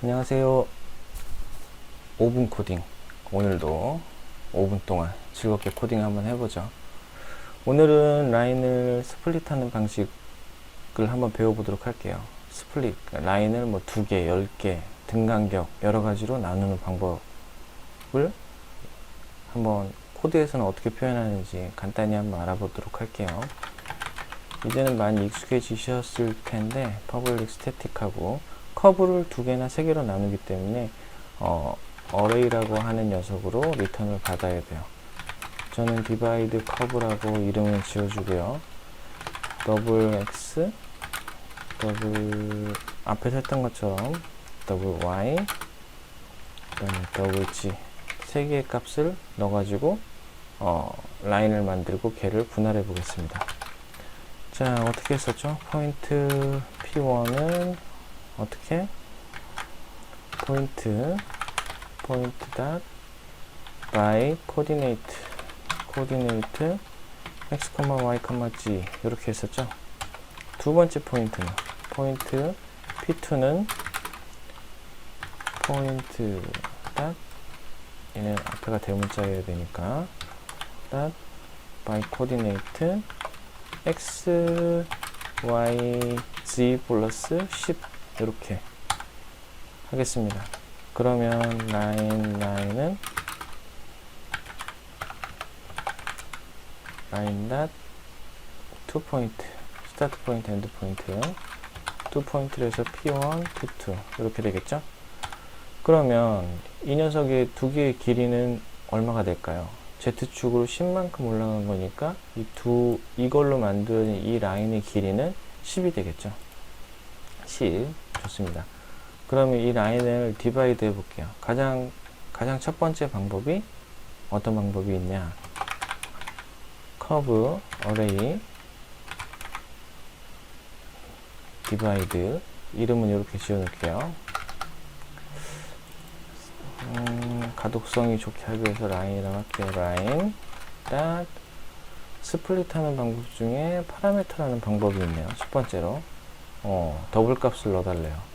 안녕하세요. 5분 코딩. 오늘도 5분 동안 즐겁게 코딩 한번 해보죠. 오늘은 라인을 스플릿하는 방식을 한번 배워보도록 할게요. 스플릿, 라인을 뭐 2개, 10개, 등간격 여러 가지로 나누는 방법을 한번 코드에서는 어떻게 표현하는지 간단히 한번 알아보도록 할게요. 이제는 많이 익숙해지셨을 텐데 퍼블릭 스태틱하고 커브를 2개나 3개로 나누기 때문에 어레이라고 하는 녀석으로 리턴을 받아야 돼요. 저는 디바이드 커브라고 이름을 지어주고요. 더블 x 더블 앞에서 했던 것처럼 더블 y 그다음에 더블 g 3개의 값을 넣어가지고 라인을 만들고 걔를 분할해 보겠습니다. 자, 어떻게 했었죠? 포인트 P1은 어떻게? 포인트 닷 by coordinate x, y, g 이렇게 했었죠. 두 번째 포인트는 포인트 P2는 포인트 닷 얘는 앞에가 대문자여야 되니까 닷 by coordinate x, y, z 플러스 10 이렇게 하겠습니다. 그러면 라인은 라인 닷 투 포인트 스타트 포인트 엔드 포인트 두 포인트를 해서 P1, P2 이렇게 되겠죠. 그러면 이 녀석의 두 개의 길이는 얼마가 될까요? Z축으로 10만큼 올라간 거니까 이걸로 만들어진 이 라인의 길이는 10이 되겠죠. 10. 좋습니다. 그러면 이 라인을 디바이드 해 볼게요. 가장 첫 번째 방법이 어떤 방법이 있냐? 커브 어레이 디바이드 이름은 이렇게 지어 놓을게요. 가독성이 좋게 하기 위해서 라인이라고 할게요. 라인 닷 스플릿 하는 방법 중에 파라미터라는 방법이 있네요. 첫 번째로 더블 값을 넣어달래요.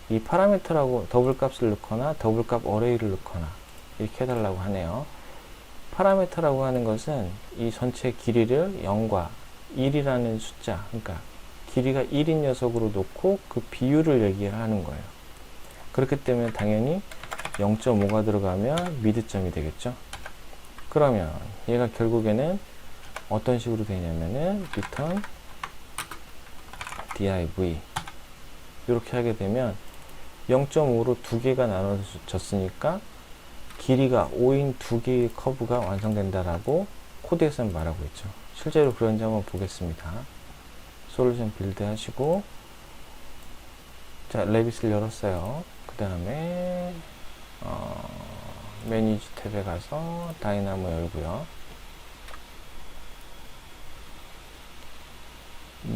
이 파라미터라고 더블 값을 넣거나 더블 값 어레이를 넣거나 이렇게 해달라고 하네요. 파라미터라고 하는 것은 이 전체 길이를 0과 1이라는 숫자, 그러니까 길이가 1인 녀석으로 놓고 그 비율을 얘기하는 거예요. 그렇기 때문에 당연히 0.5가 들어가면 미드점이 되겠죠. 그러면 얘가 결국에는 어떤 식으로 되냐면은 return div 이렇게 하게 되면 0.5로 두 개가 나눠졌으니까 길이가 5인 두 개의 커브가 완성된다라고 코드에서는 말하고 있죠. 실제로 그런지 한번 보겠습니다. 솔루션 빌드 하시고 자, 레빗을 열었어요. 그 다음에 매니지 탭에 가서 다이나모 열고요.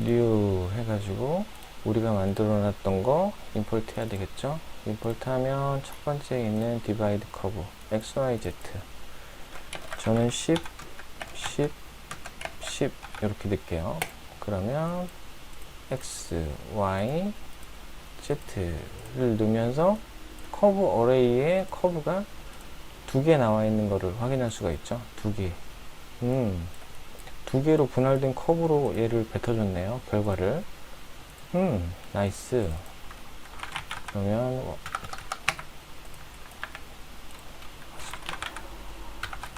뉴 해가지고 우리가 만들어 놨던 거 임포트 해야 되겠죠. 임포트 하면 첫 번째에 있는 디바이드 커브 XYZ 저는 10 이렇게 넣을게요. 그러면 X, Y, Z를 넣으면서 커브 어레이에 커브가 2개 나와 있는 거를 확인할 수가 있죠. 2개. 2개로 분할된 커브로 얘를 뱉어줬네요. 결과를. 나이스. 그러면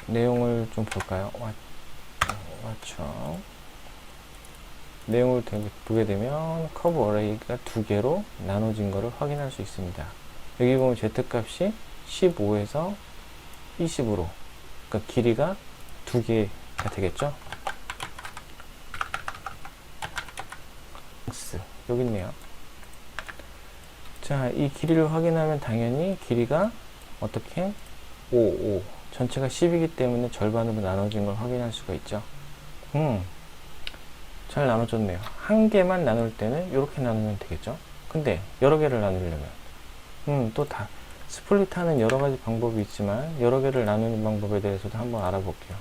내용을 좀 볼까요? 맞죠. 내용을 보게 되면 커브 어레이가 2개로 나눠진 것을 확인할 수 있습니다. 여기 보면 Z값이 15에서 20으로 그러니까 길이가 2개가 되겠죠. 여기 있네요. 자, 이 길이를 확인하면 당연히 길이가 어떻게 5 전체가 10이기 때문에 절반으로 나눠진 걸 확인할 수가 있죠. 잘 나눠졌네요. 한 개만 나눌 때는 이렇게 나누면 되겠죠. 근데 여러 개를 나누려면 또 다 스플릿 하는 여러 가지 방법이 있지만 여러 개를 나누는 방법에 대해서도 한번 알아볼게요.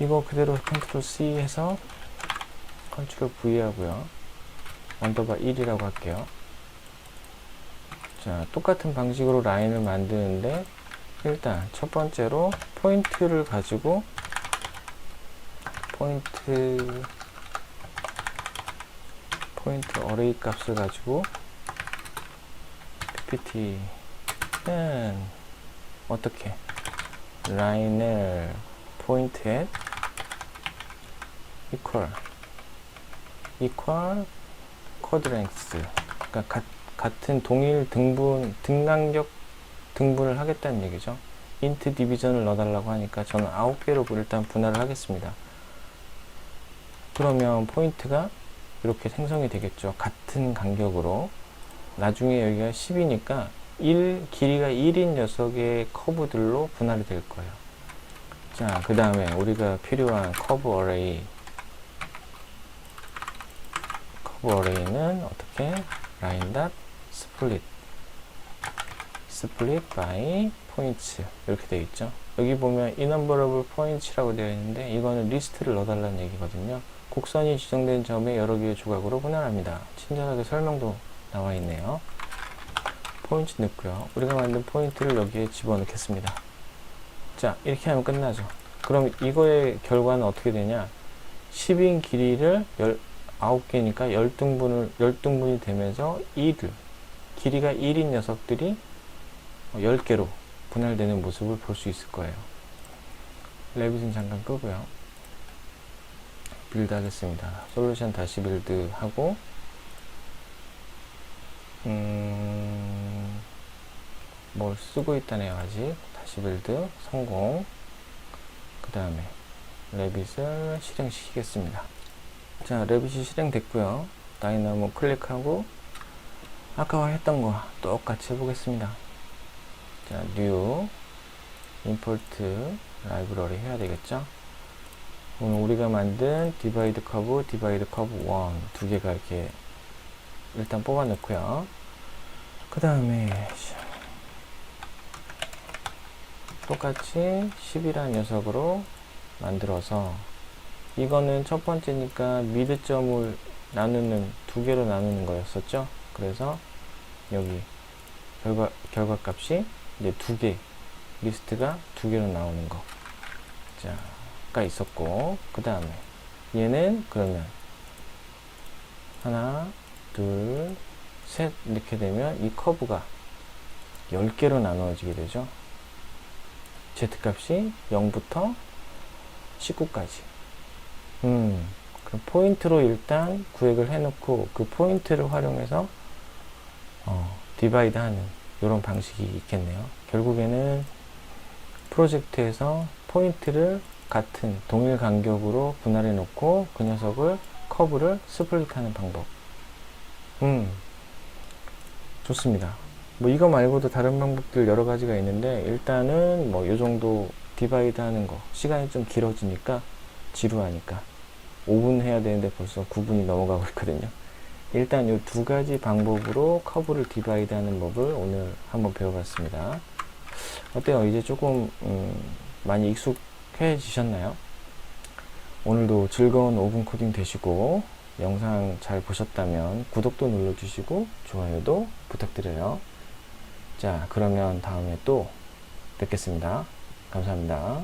이거 그대로 컨트롤 C 해서 컨트롤 V 하고요. 언더바 1이라고 할게요. 자, 똑같은 방식으로 라인을 만드는데 일단 첫 번째로 포인트를 가지고 포인트 어레이 값을 가지고 ppt는 어떻게 라인을 포인트에 equal 쿼드 랭스, 그러니까 같은 동일 등간격 등분을 하겠다는 얘기죠. int 디비전을 넣어달라고 하니까 저는 9개로 일단 분할을 하겠습니다. 그러면 포인트가 이렇게 생성이 되겠죠. 같은 간격으로. 나중에 여기가 10이니까 길이가 1인 녀석의 커브들로 분할이 될 거예요. 자, 그 다음에 우리가 필요한 커브 어레이는 어떻게? split by points 이렇게 되어 있죠. 여기 보면 innumerable points라고 되어 있는데 이거는 리스트를 넣어달라는 얘기거든요. 곡선이 지정된 점에 여러 개의 조각으로 분할합니다. 친절하게 설명도 나와 있네요. 포인트 넣고요. 우리가 만든 포인트를 여기에 집어넣겠습니다. 자, 이렇게 하면 끝나죠. 그럼 이거의 결과는 어떻게 되냐? 10인 길이를 9개니까 10등분이 되면서 길이가 1인 녀석들이 10개로 분할되는 모습을 볼 수 있을 거예요. 레빗은 잠깐 끄고요. 빌드 하겠습니다. 솔루션 다시 빌드 하고, 뭘 쓰고 있다네요. 아직. 다시 빌드 성공. 그 다음에 레빗을 실행시키겠습니다. 자, 레빗이 실행됐고요. 다이나모 클릭하고 아까 했던 거 똑같이 해보겠습니다. 자, new import library 해야 되겠죠. 오늘 우리가 만든 divide curve 1, 두 개가 이렇게 일단 뽑아 넣고요. 그 다음에 똑같이 10이라는 녀석으로 만들어서, 이거는 첫 번째니까 미드점을 두 개로 나누는 거였었죠. 그래서 여기 결과값이 이제 리스트가 두 개로 나오는 거. 가 있었고, 그 다음에 얘는 그러면 하나, 둘, 셋 이렇게 되면 이 커브가 10개로 나누어지게 되죠. z값이 0부터 19까지. 그럼 포인트로 일단 구획을 해놓고 그 포인트를 활용해서 디바이드 하는 이런 방식이 있겠네요. 결국에는 프로젝트에서 포인트를 같은 동일 간격으로 분할해 놓고 그 녀석을 커브를 스플릿 하는 방법. 좋습니다. 뭐 이거 말고도 다른 방법들 여러 가지가 있는데, 일단은 뭐 요 정도 디바이드 하는 거 시간이 좀 길어지니까 지루하니까 5분 해야 되는데 벌써 9분이 넘어가고 있거든요. 일단 요 두 가지 방법으로 커브를 디바이드 하는 법을 오늘 한번 배워봤습니다. 어때요? 이제 조금 많이 익숙해지셨나요? 오늘도 즐거운 5분 코딩 되시고, 영상 잘 보셨다면 구독도 눌러주시고 좋아요도 부탁드려요. 자, 그러면 다음에 또 뵙겠습니다. 감사합니다.